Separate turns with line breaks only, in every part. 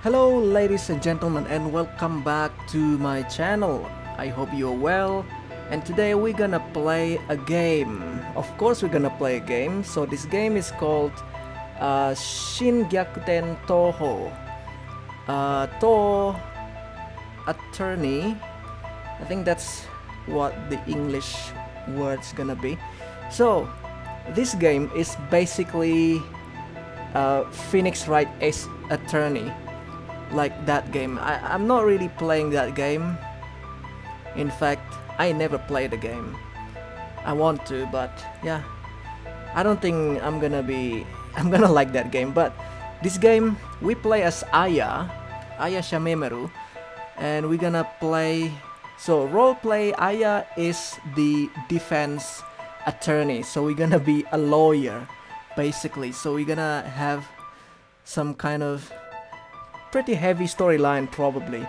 Hello ladies and gentlemen, and welcome back to my channel. I hope you're well, and today we're gonna play a game. Of course we're gonna play a game. So this game is called Shin Gyakuten Touhou. To attorney. I think that's what the English word's gonna be. So this game is basically Phoenix Wright Ace Attorney, like that game. I'm not really playing that game. In fact, I never played the game. I want to, but yeah, I don't think I'm gonna like that game. But this game, we play as Aya Shamemeru, and we're gonna play. So role play, Aya is the defense attorney. So we're gonna be a lawyer, basically. So we're gonna have some kind of pretty heavy storyline probably.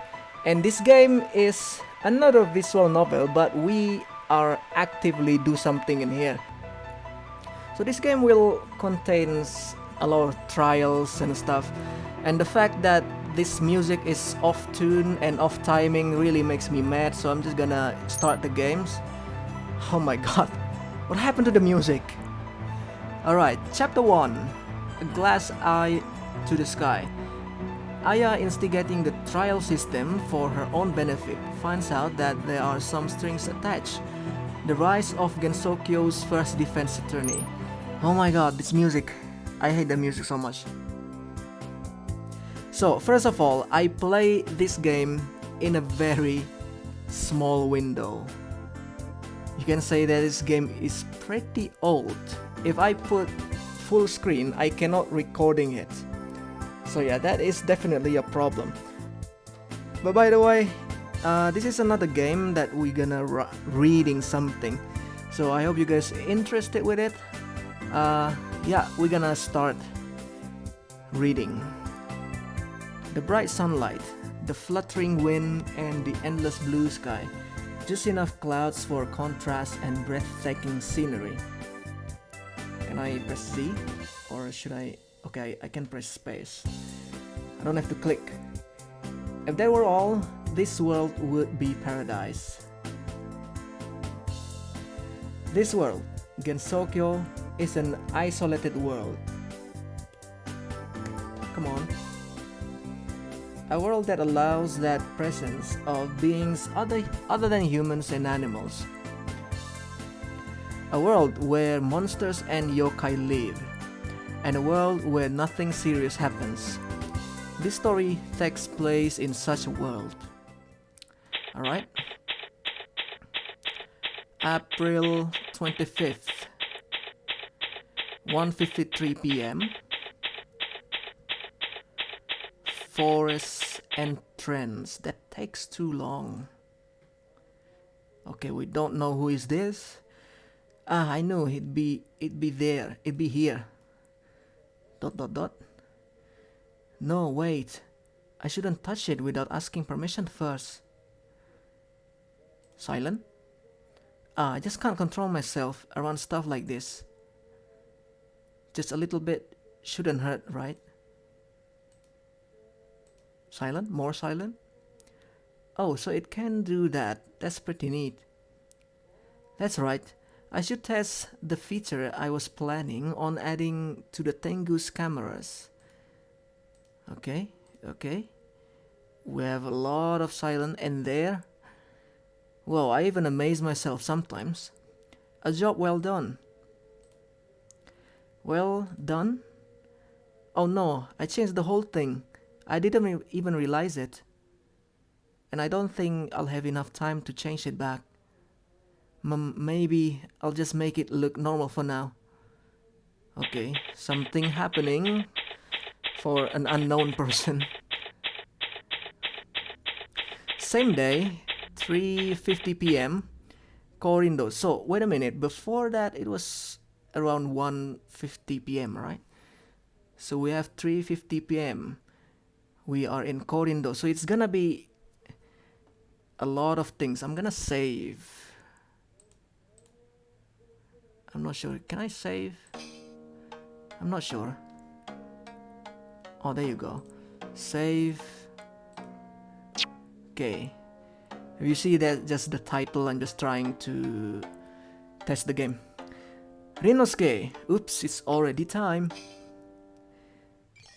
And this game is another visual novel, but we are actively do something in here. So this game will contains a lot of trials and stuff, and the fact that this music is off tune and off timing really makes me mad. So I'm just gonna start the games. Oh my god, what happened to the music? Alright, chapter 1, A Glass Eye to the Sky. Aya, instigating the trial system for her own benefit, finds out that there are some strings attached. The rise of Gensokyo's first defense attorney. Oh my god, this music. I hate the music so much. So, first of all, I play this game in a very small window. You can say that this game is pretty old. If I put full screen, I cannot recording it. So yeah, that is definitely a problem. But by the way, this is another game that we're gonna reading something. So I hope you guys interested with it. Yeah, we're gonna start reading. The bright sunlight, the fluttering wind, and the endless blue sky. Just enough clouds for contrast and breathtaking scenery. Can I press Z? Or should I... Okay, I can press space. I don't have to click. If that were all, this world would be paradise. This world, Gensokyo, is an isolated world. Come on. A world that allows that presence of beings other than humans and animals. A world where monsters and yokai live. And a world where nothing serious happens. This story takes place in such a world. Alright. April 25th, 1:53 p.m. Forest entrance. That takes too long. Okay, we don't know who is this. I know it'd be there. It'd be here. ... No, wait. I shouldn't touch it without asking permission first. Silent? I just can't control myself around stuff like this. Just a little bit shouldn't hurt, right? Silent? More silent? Oh, so it can do that. That's pretty neat. That's right. I should test the feature I was planning on adding to the Tengu's cameras. Okay. We have a lot of silence, and there... Whoa, I even amaze myself sometimes. A job well done. Well done? Oh no, I changed the whole thing. I didn't even realize it. And I don't think I'll have enough time to change it back. Maybe I'll just make it look normal for now. Okay, something happening for an unknown person. Same day, 3:50 p.m. Corindo. So wait a minute, before that it was around 1:50 p.m. right? So we have 3:50 p.m. We are in Corindo. So it's gonna be a lot of things. I'm gonna save. I'm not sure. Can I save? I'm not sure. Oh, there you go. Save. Okay. You see that just the title, I'm just trying to test the game. Rinosuke. Oops, it's already time.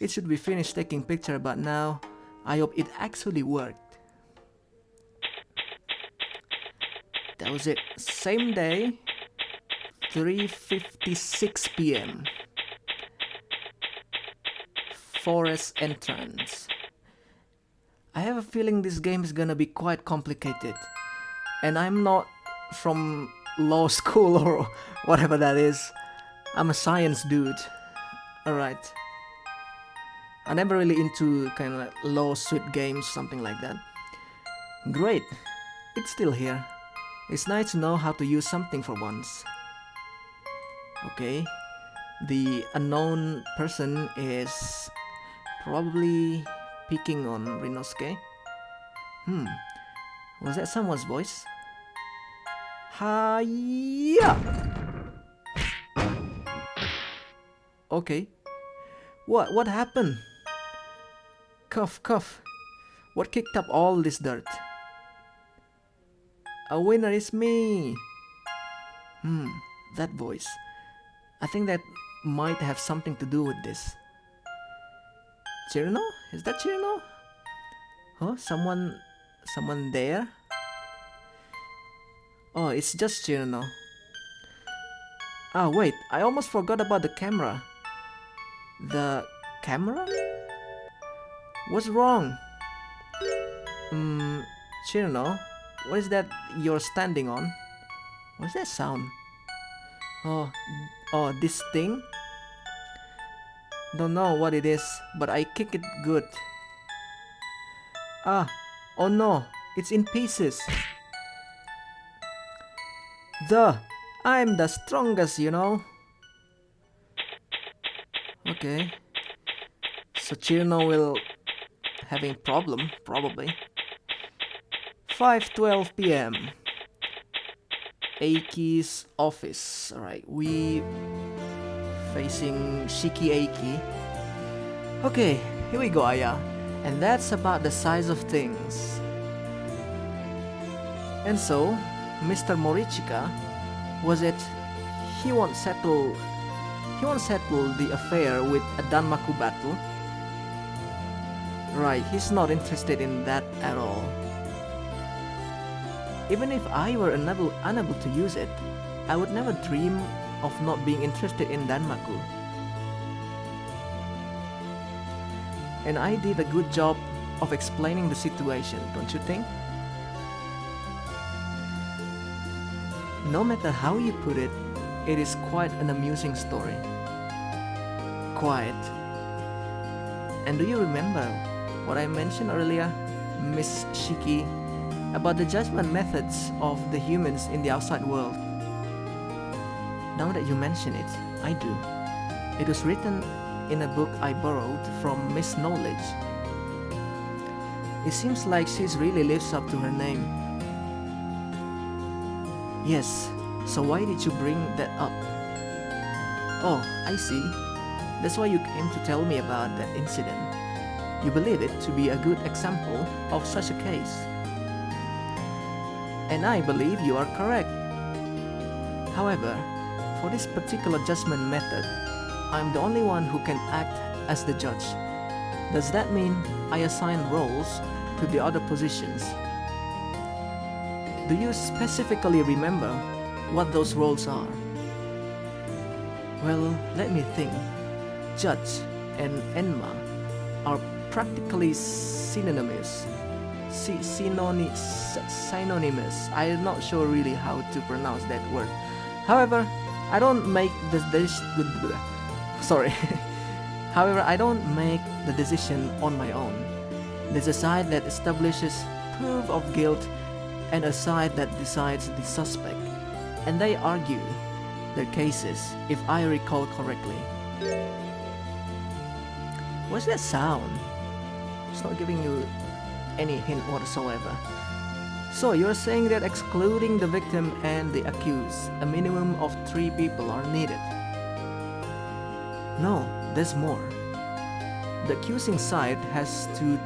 It should be finished taking picture, but now I hope it actually worked. That was it. Same day, 3:56 p.m. Forest entrance. I have a feeling this game is gonna be quite complicated, and I'm not from law school or whatever that is. I'm a science dude. Alright. I'm never really into kind of like lawsuit games, something like that. Great. It's still here. It's nice to know how to use something for once. Okay. The unknown person is probably picking on Rinosuke. Was that someone's voice? Hiya! Okay. What happened? Cough, cough. What kicked up all this dirt? A winner is me. That voice. I think that might have something to do with this. Cirno? Is that Cirno? Huh? Someone there? Oh, it's just Cirno. Ah, wait, I almost forgot about the camera. The camera? What's wrong? Cirno, what is that you're standing on? What's that sound? Oh, this thing? Don't know what it is, but I kick it good. Oh no, it's in pieces. I'm the strongest, you know. Okay. So Cirno will having problem, probably. 5:12 p.m. Eiki's office. Alright, we facing Shiki Eiki. Okay, here we go, Aya. And that's about the size of things. And so, Mr. Morichika, was it he won't settle the affair with a Danmaku battle? Right, he's not interested in that at all. Even if I were unable to use it, I would never dream of not being interested in Danmaku. And I did a good job of explaining the situation, don't you think? No matter how you put it, it is quite an amusing story. Quite. And do you remember what I mentioned earlier, Miss Shiki, about the judgment methods of the humans in the outside world? Now that you mention it, I do. It was written in a book I borrowed from Miss Knowledge. It seems like she really lives up to her name. Yes, so why did you bring that up? Oh, I see. That's why you came to tell me about that incident. You believe it to be a good example of such a case. And I believe you are correct. However, for this particular judgment method, I'm the only one who can act as the judge. Does that mean I assign roles to the other positions? Do you specifically remember what those roles are? Well, let me think. Judge and Enma are practically synonymous. Synonymous. I'm not sure really how to pronounce that word. However, I don't make the However, I don't make the decision on my own. There's a side that establishes proof of guilt and a side that decides the suspect, and they argue their cases, if I recall correctly. What's that sound? It's not giving you any hint whatsoever. So you're saying that excluding the victim and the accused, a minimum of 3 people are needed? No, there's more. the accusing side has to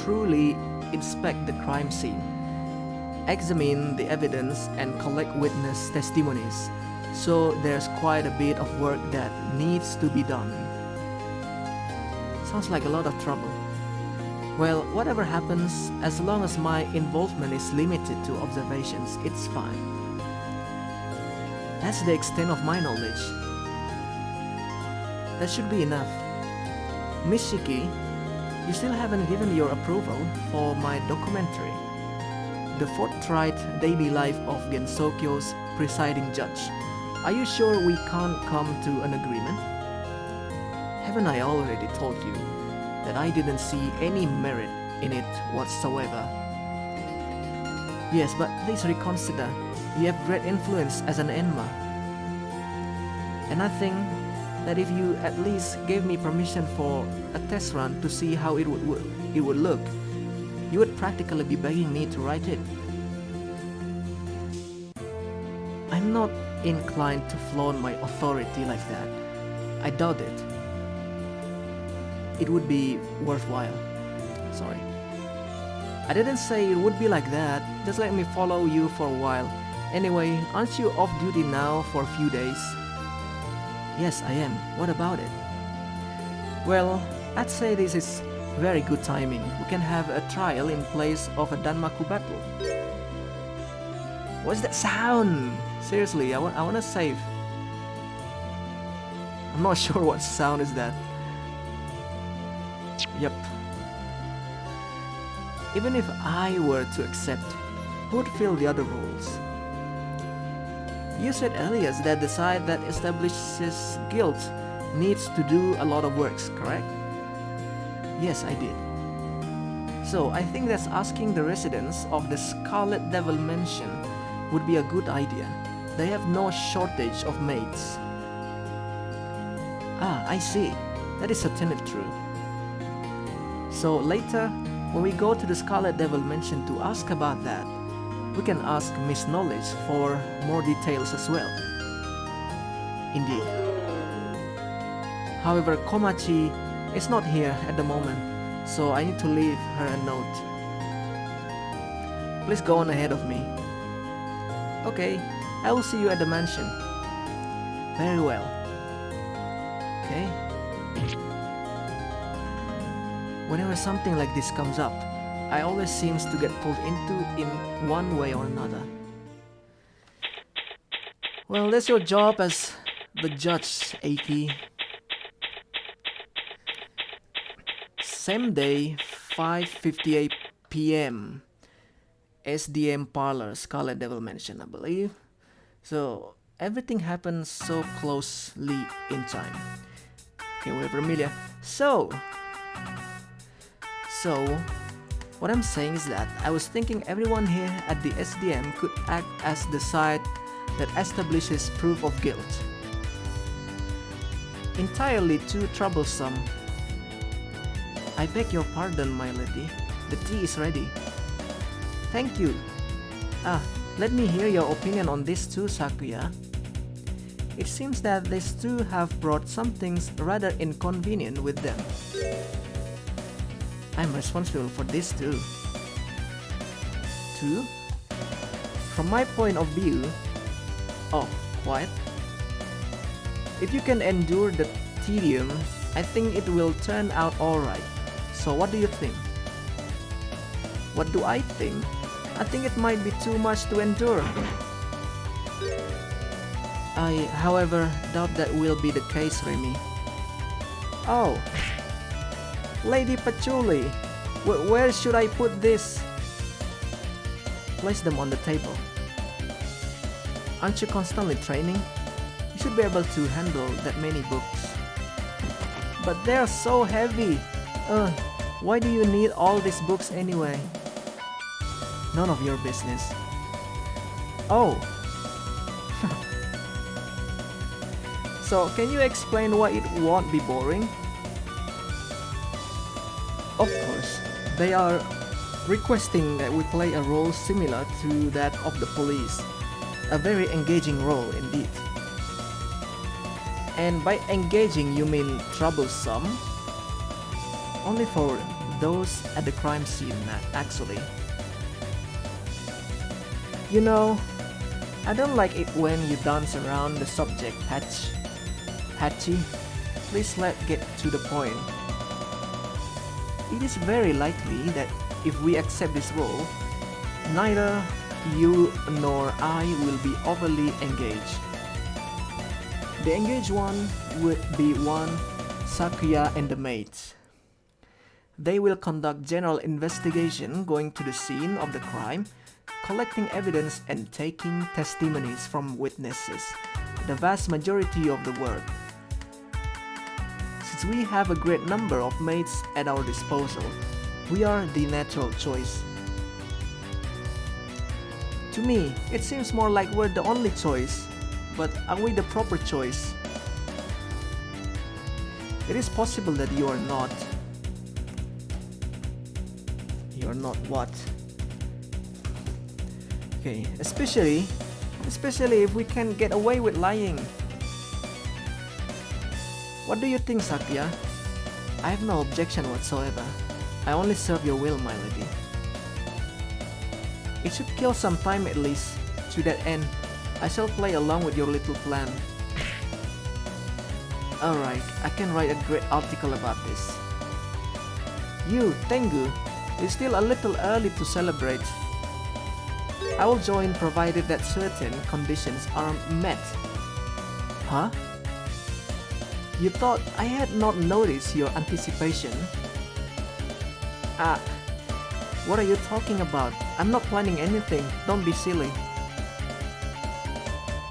truly inspect the crime scene, examine the evidence, and collect witness testimonies. So there's quite a bit of work that needs to be done. Sounds like a lot of trouble. Well, whatever happens, as long as my involvement is limited to observations, it's fine. That's the extent of my knowledge. That should be enough. Miss Shiki, you still haven't given your approval for my documentary, The Forthright Daily Life of Gensokyo's Presiding Judge. Are you sure we can't come to an agreement? Haven't I already told you that I didn't see any merit in it whatsoever? Yes, but please reconsider. You have great influence as an enma. And I think that if you at least gave me permission for a test run to see how it would look, you would practically be begging me to write it. I'm not inclined to flaunt my authority like that. I doubt it. It would be worthwhile. Sorry. I didn't say it would be like that. Just let me follow you for a while. Anyway, aren't you off duty now for a few days? Yes, I am. What about it? Well, I'd say this is very good timing. We can have a trial in place of a Danmaku battle. What's that sound? Seriously, I want to save. I'm not sure what sound is that. Yep. Even if I were to accept, who would fill the other roles? You said earlier that the side that establishes guilt needs to do a lot of works, correct? Yes, I did. So I think that asking the residents of the Scarlet Devil Mansion would be a good idea. They have no shortage of maids. Ah, I see. That is certainly true. So later, when we go to the Scarlet Devil Mansion to ask about that, we can ask Miss Knowledge for more details as well. Indeed. However, Komachi is not here at the moment, so I need to leave her a note. Please go on ahead of me. Okay, I will see you at the mansion. Very well. Okay. Whenever something like this comes up, I always seems to get pulled into in one way or another. Well, that's your job as the judge, Aki. Same day, 5:58 p.m. SDM Parlor, Scarlet Devil Mansion, I believe. So everything happens so closely in time. Okay, we're familiar. So what I'm saying is that I was thinking everyone here at the SDM could act as the side that establishes proof of guilt. Entirely too troublesome. I beg your pardon, my lady. The tea is ready. Thank you. Let me hear your opinion on this too, Sakuya. It seems that these two have brought some things rather inconvenient with them. I'm responsible for this too. Two? From my point of view... Oh, quiet. If you can endure the tedium, I think it will turn out alright. So what do you think? What do I think? I think it might be too much to endure. I, however, doubt that will be the case, Remy. Oh, Lady Patchouli, where should I put this? Place them on the table. Aren't you constantly training? You should be able to handle that many books. But they're so heavy. Why do you need all these books anyway? None of your business. Oh. So, can you explain why it won't be boring? Of course, they are requesting that we play a role similar to that of the police. A very engaging role indeed. And by engaging you mean troublesome? Only for those at the crime scene, actually. You know, I don't like it when you dance around the subject, Hachi. Please let's get to the point. It is very likely that if we accept this role, neither you nor I will be overly engaged. The engaged one would be one, Sakuya and the maids. They will conduct general investigation, going to the scene of the crime, collecting evidence and taking testimonies from witnesses, the vast majority of the work. Since we have a great number of maids at our disposal, we are the natural choice. To me, it seems more like we're the only choice, but are we the proper choice? It is possible that you are not. You're not what? Okay, especially if we can get away with lying. What do you think, Sakya? I have no objection whatsoever. I only serve your will, my lady. It should kill some time at least. To that end, I shall play along with your little plan. Alright, I can write a great article about this. You, Tengu, it's still a little early to celebrate. I will join provided that certain conditions are met. Huh? You thought I had not noticed your anticipation? What are you talking about? I'm not planning anything, don't be silly.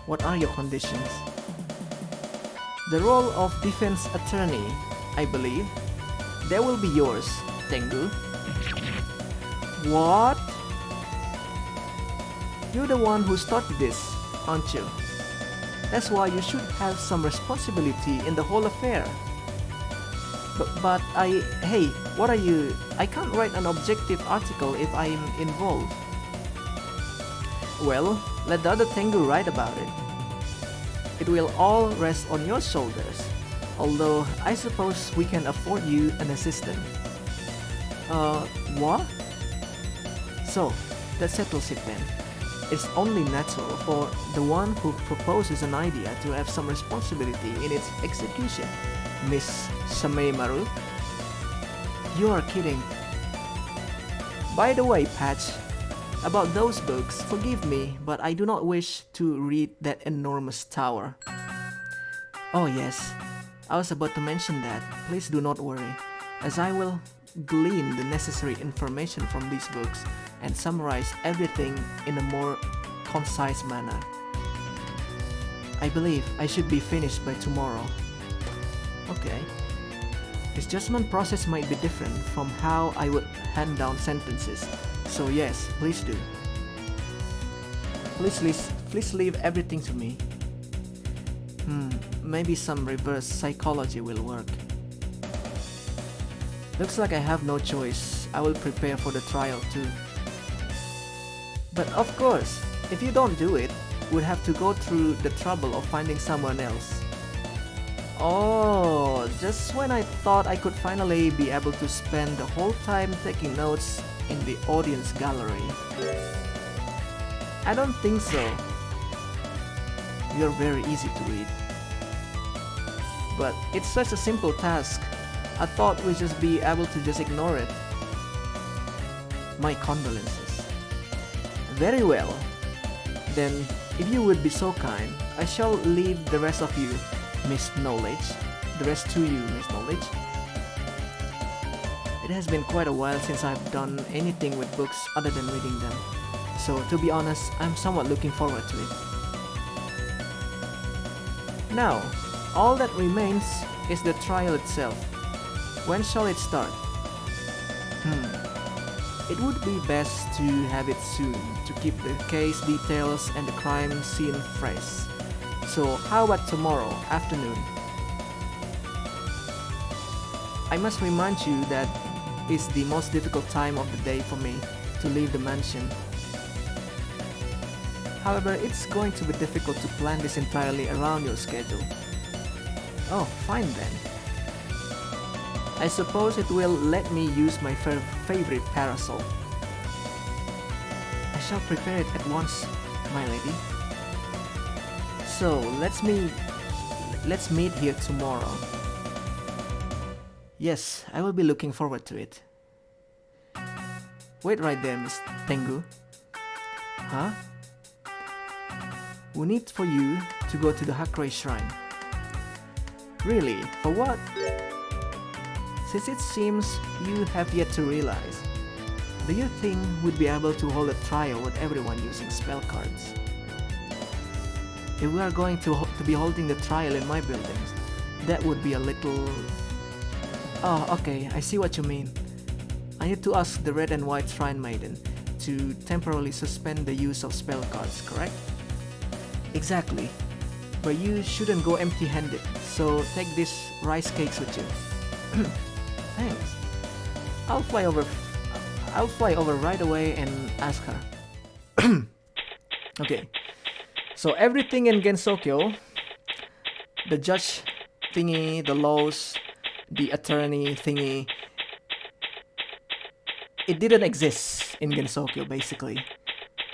What are your conditions? The role of defense attorney, I believe. That will be yours, Tengu. What? You're the one who started this, aren't you? That's why you should have some responsibility in the whole affair. But hey, what are you? I can't write an objective article if I'm involved. Well, let the other Tengu write about it. It will all rest on your shoulders, although I suppose we can afford you an assistant. What? So, that settles it then. It's only natural for the one who proposes an idea to have some responsibility in its execution, Miss Sameimaru. You are kidding. By the way, Patch, about those books, forgive me, but I do not wish to read that enormous tower. Oh yes, I was about to mention that. Please do not worry, as I will glean the necessary information from these books and summarize everything in a more concise manner. I believe I should be finished by tomorrow. Okay. His judgment process might be different from how I would hand down sentences, so yes, please do. Please leave everything to me. Maybe some reverse psychology will work. Looks like I have no choice. I will prepare for the trial too. But of course, if you don't do it, we'd have to go through the trouble of finding someone else. Oh, just when I thought I could finally be able to spend the whole time taking notes in the audience gallery. I don't think so. You're very easy to read. But it's such a simple task. I thought we'd just be able to just ignore it. My condolences. Very well. Then, if you would be so kind, I shall leave the rest of you, Miss Knowledge. The rest to you, Miss Knowledge. It has been quite a while since I've done anything with books other than reading them. So, to be honest, I'm somewhat looking forward to it. Now, all that remains is the trial itself. When shall it start? It would be best to have it soon to keep the case details and the crime scene fresh. So how about tomorrow afternoon? I must remind you that it's the most difficult time of the day for me to leave the mansion. However, it's going to be difficult to plan this entirely around your schedule. Oh, fine then. I suppose it will let me use my favorite parasol. I shall prepare it at once, my lady. So let's meet here tomorrow. Yes, I will be looking forward to it. Wait right there, Miss Tengu. Huh? We need for you to go to the Hakurei Shrine. Really? For what? Since it seems you have yet to realize, do you think we'd be able to hold a trial with everyone using spell cards? If we are going to be holding the trial in my buildings, that would be a little... Oh, okay, I see what you mean. I need to ask the Red and White Shrine Maiden to temporarily suspend the use of spell cards, correct? Exactly. But you shouldn't go empty-handed, so take these rice cakes with you. Thanks. I'll fly over right away and ask her. Okay. So everything in Gensokyo, the judge thingy, the laws, the attorney thingy, it didn't exist in Gensokyo basically.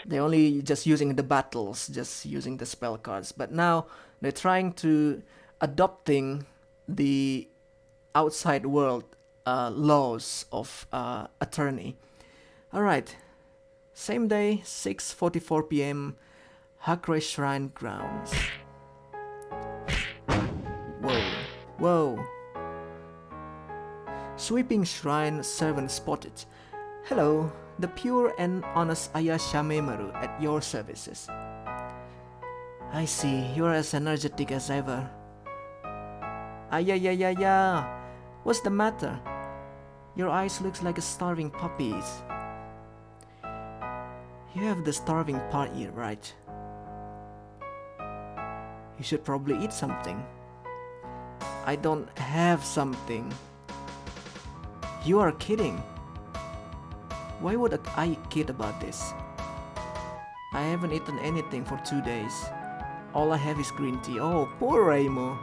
They're only just using the battles, just using the spell cards. But now they're trying to adopting the outside world laws of attorney. Alright, same day, 6:44 p.m. Hakurei Shrine grounds. Whoa. Sweeping shrine servant spotted. Hello, the pure and honest Aya Shamemaru at your services. I see, you're as energetic as ever. Yeah. What's the matter? Your eyes looks like a starving puppy's. You have the starving part here, right? You should probably eat something. I don't have something. You are kidding. Why would I kid about this? I haven't eaten anything for 2 days. All I have is green tea. Oh, poor Raimo.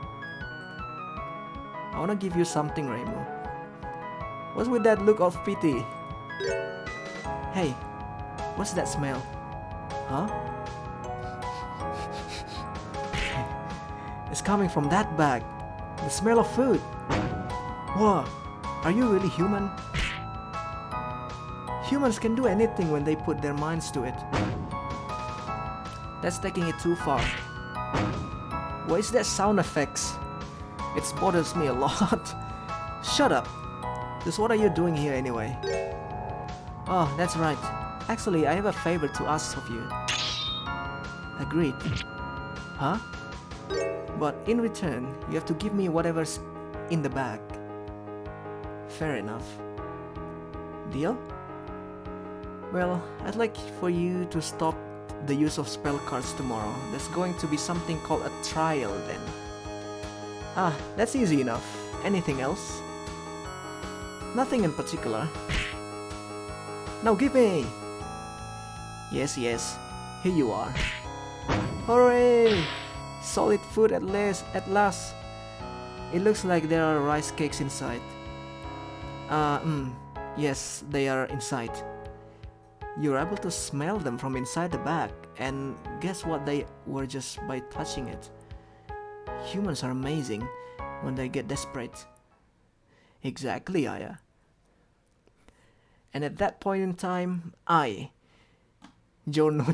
I wanna give you something, Raimo. What's with that look of pity? Hey, what's that smell? Huh? It's coming from that bag. The smell of food. Whoa, are you really human? Humans can do anything when they put their minds to it. That's taking it too far. What is that sound effects? It bothers me a lot. Shut up. Just what are you doing here anyway? Oh, that's right. Actually, I have a favor to ask of you. Agreed. Huh? But in return, you have to give me whatever's in the bag. Fair enough. Deal? Well, I'd like for you to stop the use of spell cards tomorrow. There's going to be something called a trial then. Ah, that's easy enough. Anything else? Nothing in particular. Now give me! Yes, here you are. Hooray! Solid food at last. It looks like there are rice cakes inside. Yes, they are inside. You're able to smell them from inside the bag, and guess what they were just by touching it. Humans are amazing when they get desperate. Exactly, Aya. And at that point in time, I, Aya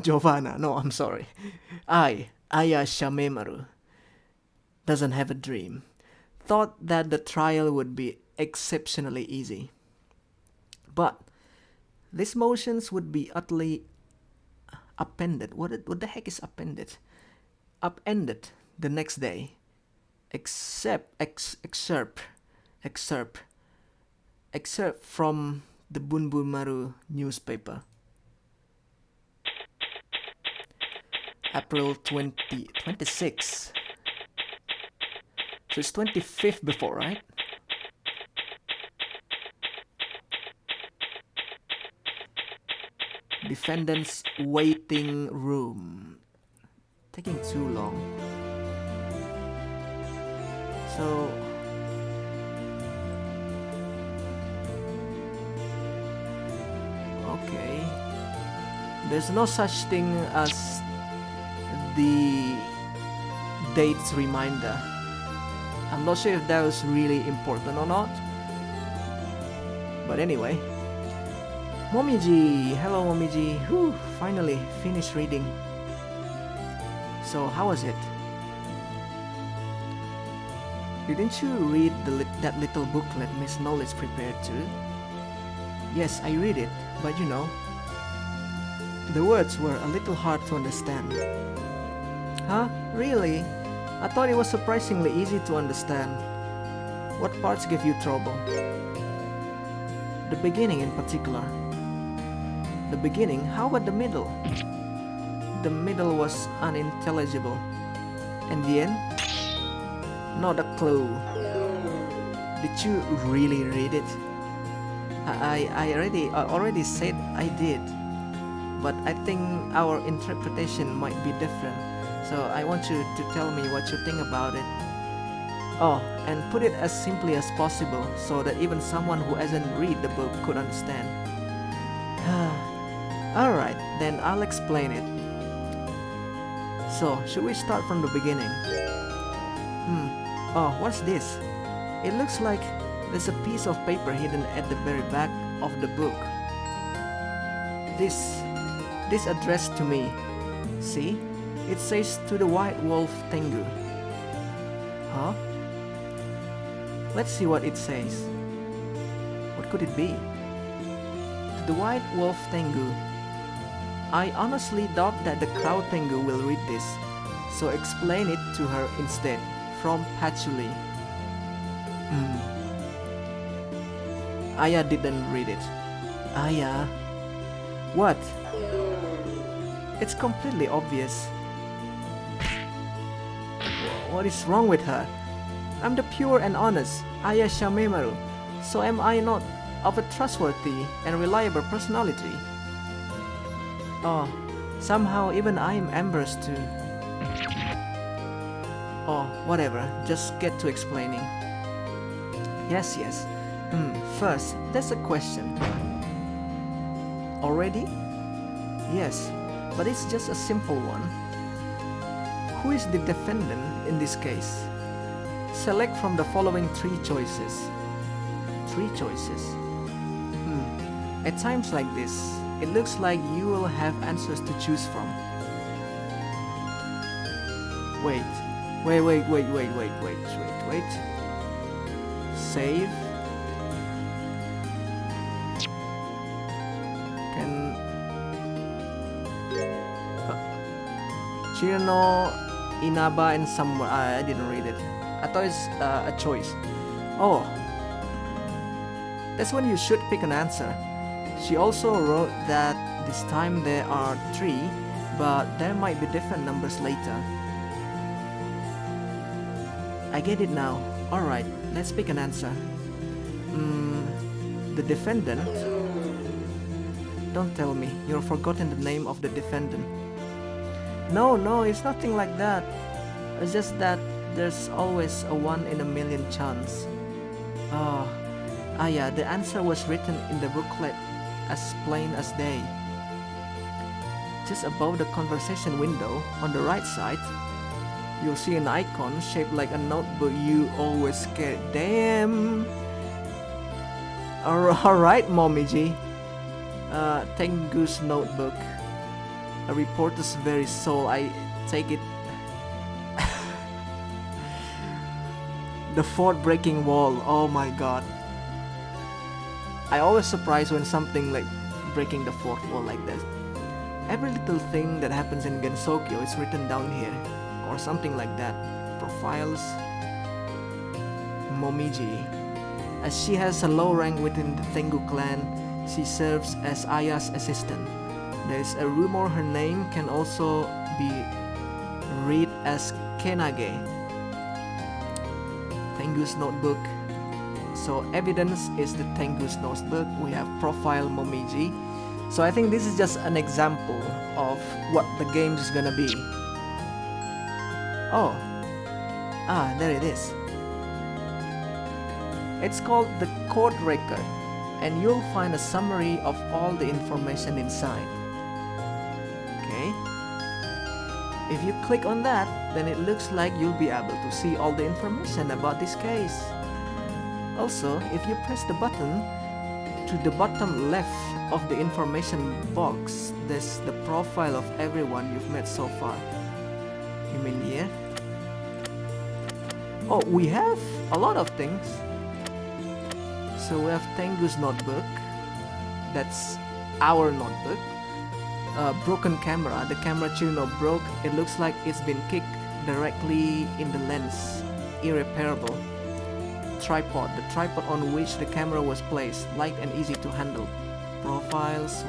Shamemaru, doesn't have a dream, thought that the trial would be exceptionally easy. But these motions would be utterly upended. What the heck is upended? Upended the next day. Excerpt from the Bunbunmaru newspaper. April 26. So it's 25th before, right? Defendant's waiting room. Taking too long. So Okay. There's no such thing as the dates reminder. I'm not sure if that was really important or not. But anyway. Momiji! Hello Momiji! Whew, finally finished reading. So how was it? Didn't you read that little booklet Miss Knowledge prepared too? Yes, I read it, but you know, the words were a little hard to understand. Huh? Really? I thought it was surprisingly easy to understand. What parts gave you trouble? The beginning in particular. The beginning? How about the middle? The middle was unintelligible. And the end? Not a clue. Did you really read it? I already said I did. But I think our interpretation might be different. So I want you to tell me what you think about it. Oh, and put it as simply as possible so that even someone who hasn't read the book could understand. Alright, then I'll explain it. So, should we start from the beginning? Oh, what's this? It looks like there's a piece of paper hidden at the very back of the book. This addressed to me. See? It says to the White Wolf Tengu. Huh? Let's see what it says. What could it be? To the White Wolf Tengu. I honestly doubt that the Crow Tengu will read this, so explain it to her instead. From Patchouli. Aya didn't read it. Aya? What? It's completely obvious. What is wrong with her? I'm the pure and honest Aya Shamemaru, so am I not of a trustworthy and reliable personality? Oh, somehow even I am embarrassed too. Oh, whatever, just get to explaining. Yes. First, there's a question. Already? Yes, but it's just a simple one. Who is the defendant in this case? Select from the following 3 choices. 3 choices? At times like this, it looks like you will have answers to choose from. Wait. Save. Can... Cirno, Inaba, and somewhere. I didn't read it. I thought it's a choice. Oh. That's when you should pick an answer. She also wrote that this time there are 3, but there might be different numbers later. I get it now. Alright, let's pick an answer. The defendant? Don't tell me, you've forgotten the name of the defendant. No, it's nothing like that. It's just that there's always a 1 in a million chance. Yeah, the answer was written in the booklet as plain as day. Just above the conversation window, on the right side, you'll see an icon shaped like a notebook you always carry. Damn! Alright, Momiji. Tengu's notebook. A reporter's very soul, I take it. The 4th breaking wall, oh my god. I always surprised when something like breaking the 4th wall like this. Every little thing that happens in Gensokyo is written down here, or something like that. Profiles. Momiji. As she has a low rank within the Tengu clan, she serves as Aya's assistant. There is a rumor her name can also be read as Kenage. Tengu's notebook. So evidence is the Tengu's notebook. We have profile Momiji. So I think this is just an example of what the game is gonna be. Oh, there it is. It's called the Court Record. and you'll find a summary of all the information inside. Okay. If you click on that, then it looks like you'll be able to see all the information about this case. Also, if you press the button, to the bottom left of the information box, there's the profile of everyone you've met so far. You mean here? Oh, we have a lot of things. So we have Tengu's notebook. That's our notebook. Broken camera. The camera Cirno broke. It looks like it's been kicked directly in the lens. Irreparable. Tripod. The tripod on which the camera was placed. Light and easy to handle. Profiles.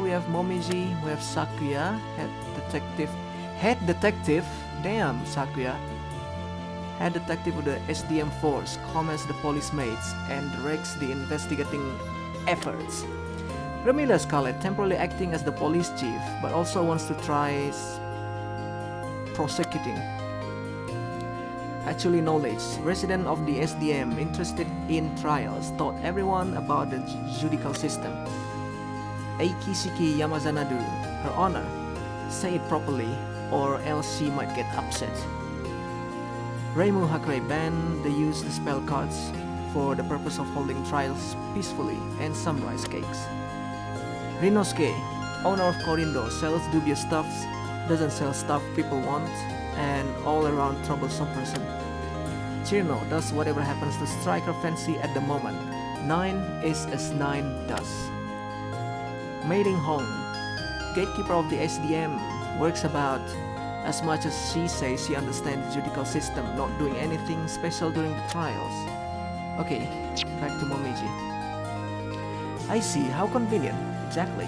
We have Momiji. We have Sakuya. Head detective. Damn, Sakuya. Head detective of the SDM force. Comments the police mates and directs the investigating efforts. Ramila Scarlet, temporarily acting as the police chief, but also wants to try prosecuting. Actually knowledge, resident of the SDM, interested in trials, taught everyone about the judicial system. Eikishiki Yamazanadu, her honor, say it properly, or else she might get upset. Reimu Hakure banned the use of spell cards for the purpose of holding trials peacefully and summarize cakes. Rinosuke, owner of Korindo, sells dubious stuffs, doesn't sell stuff people want, and all-around troublesome person. Cirno does whatever happens to strike her fancy at the moment. 9 is as 9 does. Maiding Hong, gatekeeper of the SDM, works about as much as she says she understands the judicial system, not doing anything special during the trials. Okay, back to Momiji. I see, how convenient. Exactly.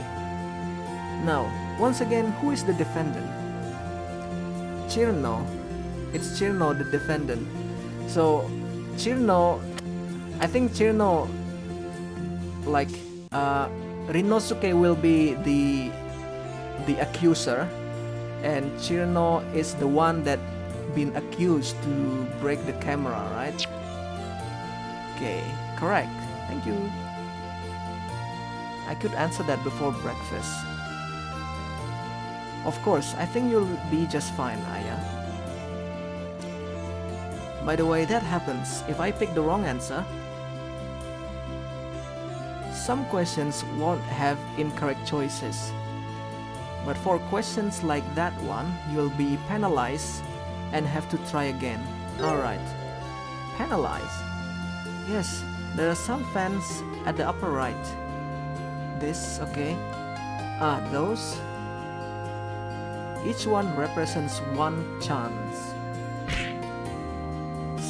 Now, once again, who is the defendant? Cirno. It's Cirno, the defendant. So, Cirno, I think Cirno, like, Rinosuke will be the accuser, and Cirno is the one that been accused to break the camera, right? Okay, correct. Thank you. I could answer that before breakfast. Of course, I think you'll be just fine, Aya. By the way, that happens if I pick the wrong answer. Some questions won't have incorrect choices. But for questions like that one, you'll be penalized and have to try again. Alright. Penalized? Yes, there are some fans at the upper right. This, okay. Those. Each one represents one chance.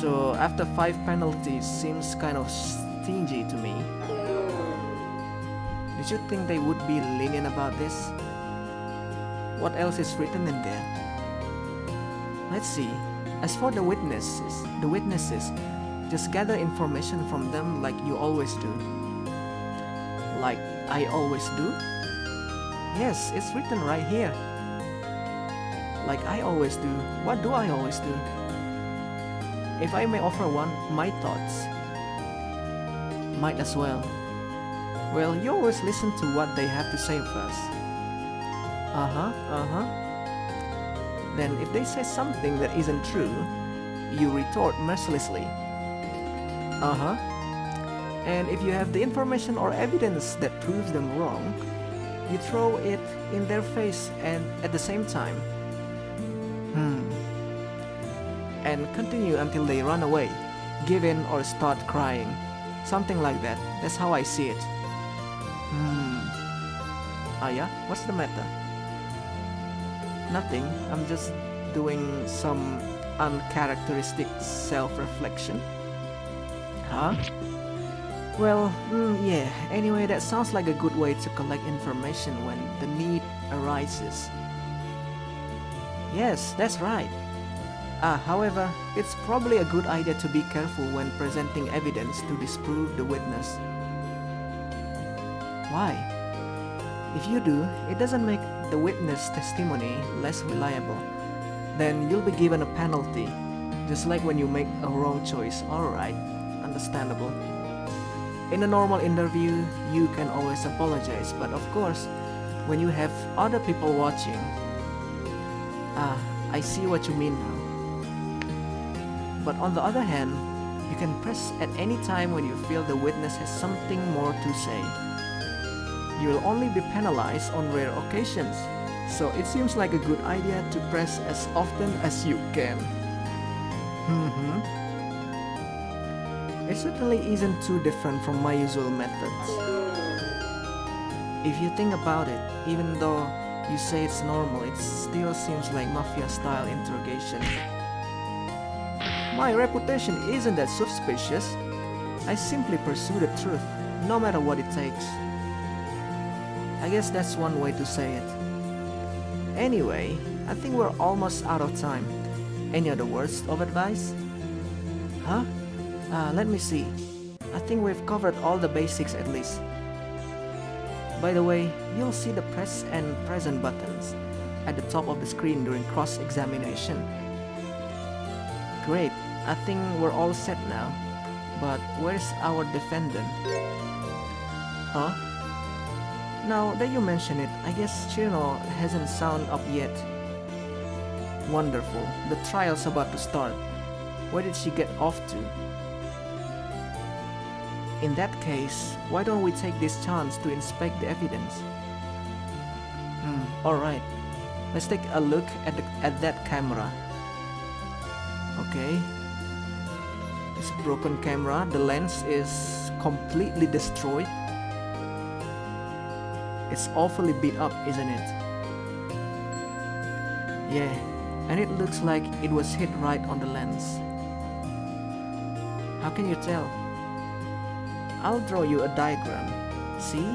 So after 5 penalties seems kind of stingy to me. Did you think they would be lenient about this? What else is written in there? Let's see. As for the witnesses, just gather information from them like you always do. Like I always do? Yes, it's written right here. Like I always do. What do I always do? If I may offer my thoughts. Might as well. Well, you always listen to what they have to say first. Then if they say something that isn't true, you retort mercilessly. And if you have the information or evidence that proves them wrong, you throw it in their face and at the same time. And continue until they run away, give in or start crying. Something like that. That's how I see it. Yeah? What's the matter? Nothing. I'm just doing some uncharacteristic self-reflection. Huh? Well, yeah. Anyway, that sounds like a good way to collect information when the need arises. Yes, that's right. However, it's probably a good idea to be careful when presenting evidence to disprove the witness. Why? If you do, it doesn't make the witness testimony less reliable. Then you'll be given a penalty, just like when you make a wrong choice. Alright, understandable. In a normal interview, you can always apologize, but of course, when you have other people watching, I see what you mean now. But on the other hand, you can press at any time when you feel the witness has something more to say. You will only be penalized on rare occasions, so it seems like a good idea to press as often as you can. It certainly isn't too different from my usual methods. If you think about it, even though you say it's normal, it still seems like mafia-style interrogation. My reputation isn't that suspicious. I simply pursue the truth, no matter what it takes. I guess that's one way to say it. Anyway, I think we're almost out of time. Any other words of advice? Huh? Let me see. I think we've covered all the basics at least. By the way, you'll see the press and present buttons at the top of the screen during cross-examination. Great, I think we're all set now. But where's our defendant? Huh? Now that you mention it, I guess Cirno hasn't sound up yet. Wonderful, the trial's about to start. Where did she get off to? In that case, why don't we take this chance to inspect the evidence? Alright, let's take a look at that camera. Okay. This broken camera, the lens is completely destroyed. It's awfully beat up, isn't it? Yeah, and it looks like it was hit right on the lens. How can you tell? I'll draw you a diagram. See?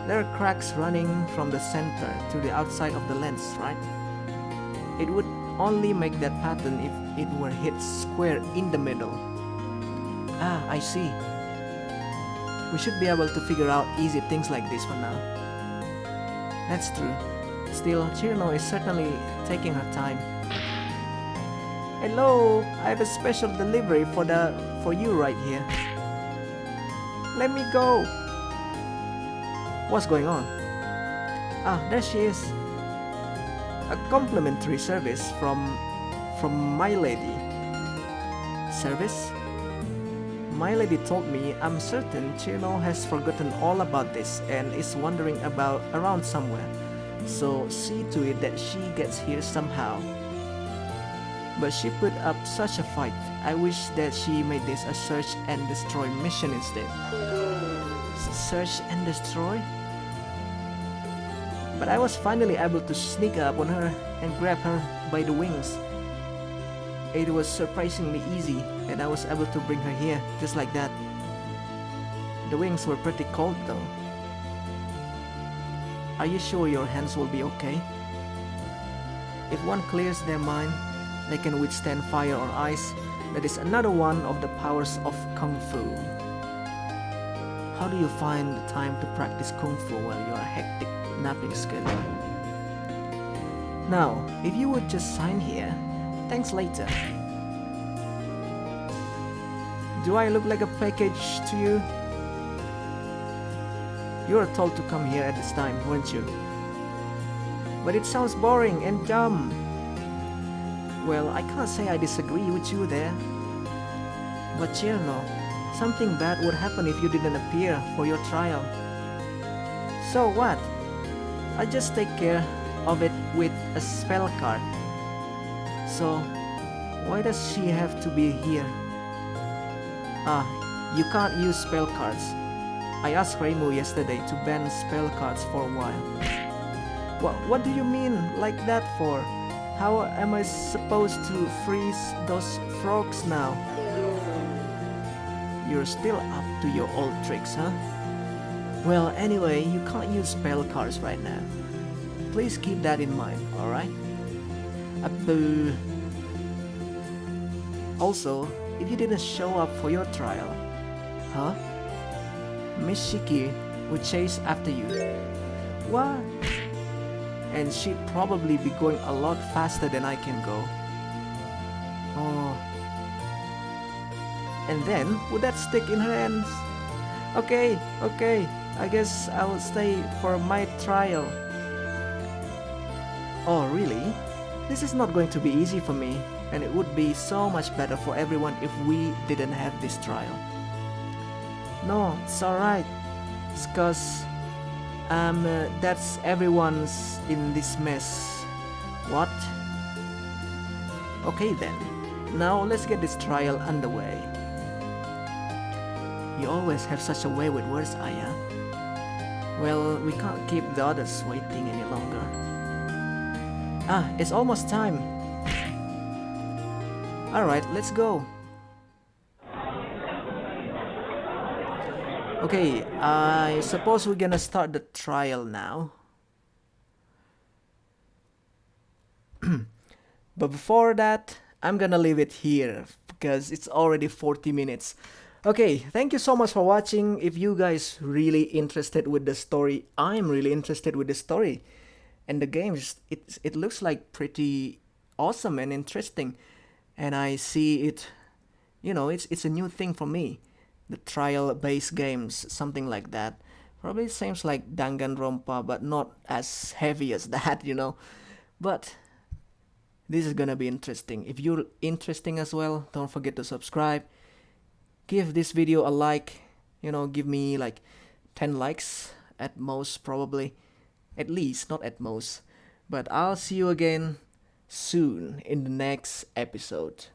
There are cracks running from the center to the outside of the lens, right? It would only make that pattern if it were hit square in the middle. Ah, I see. We should be able to figure out easy things like this for now. That's true. Still, Cirno is certainly taking her time. Hello, I have a special delivery for you right here. Let me go. What's going on? Ah, there she is. A complimentary service from my lady. Service? My lady told me I'm certain Cirno has forgotten all about this and is wandering around somewhere. So see to it that she gets here somehow. But she put up such a fight. I wish that she made this a search and destroy mission instead. Search and destroy? But I was finally able to sneak up on her and grab her by the wings. It was surprisingly easy, and I was able to bring her here, just like that. The wings were pretty cold though. Are you sure your hands will be okay? If one clears their mind, they can withstand fire or ice. That is another one of the powers of Kung Fu. How do you find the time to practice Kung Fu while you are hectic napping schedule? Now, if you would just sign here, thanks later. Do I look like a package to you? You were told to come here at this time, weren't you? But it sounds boring and dumb. Well, I can't say I disagree with you there. But Cirno, something bad would happen if you didn't appear for your trial. So what? I just take care of it with a spell card. So, why does she have to be here? Ah, you can't use spell cards. I asked Reimu yesterday to ban spell cards for a while. What do you mean like that for? How am I supposed to freeze those frogs now? You're still up to your old tricks, huh? Well, anyway, you can't use spell cards right now. Please keep that in mind, alright? Boo. Also, if you didn't show up for your trial, huh? Miss Shiki would chase after you. What? And she'd probably be going a lot faster than I can go. Oh. And then, would that stick in her hands? Okay, okay. I guess I will stay for my trial. Oh, really? This is not going to be easy for me, and it would be so much better for everyone if we didn't have this trial. No, it's alright. It's cause that's everyone's in this mess. What? Okay then. Now let's get this trial underway. You always have such a way with words, Aya. Well, we can't keep the others waiting any longer. Ah, it's almost time. Alright, let's go. Okay, I suppose we're gonna start the trial now. But before that, I'm gonna leave it here because it's already 40 minutes. Okay, thank you so much for watching. If you guys really interested with the story, I'm really interested with the story. And the game, it looks like pretty awesome and interesting. And I see it, it's a new thing for me. The trial-based games, something like that. Probably seems like Danganronpa, but not as heavy as that. But this is gonna be interesting. If you're interesting as well, don't forget to subscribe. Give this video a like. Give me like 10 likes at most, probably. At least, not at most. But I'll see you again soon in the next episode.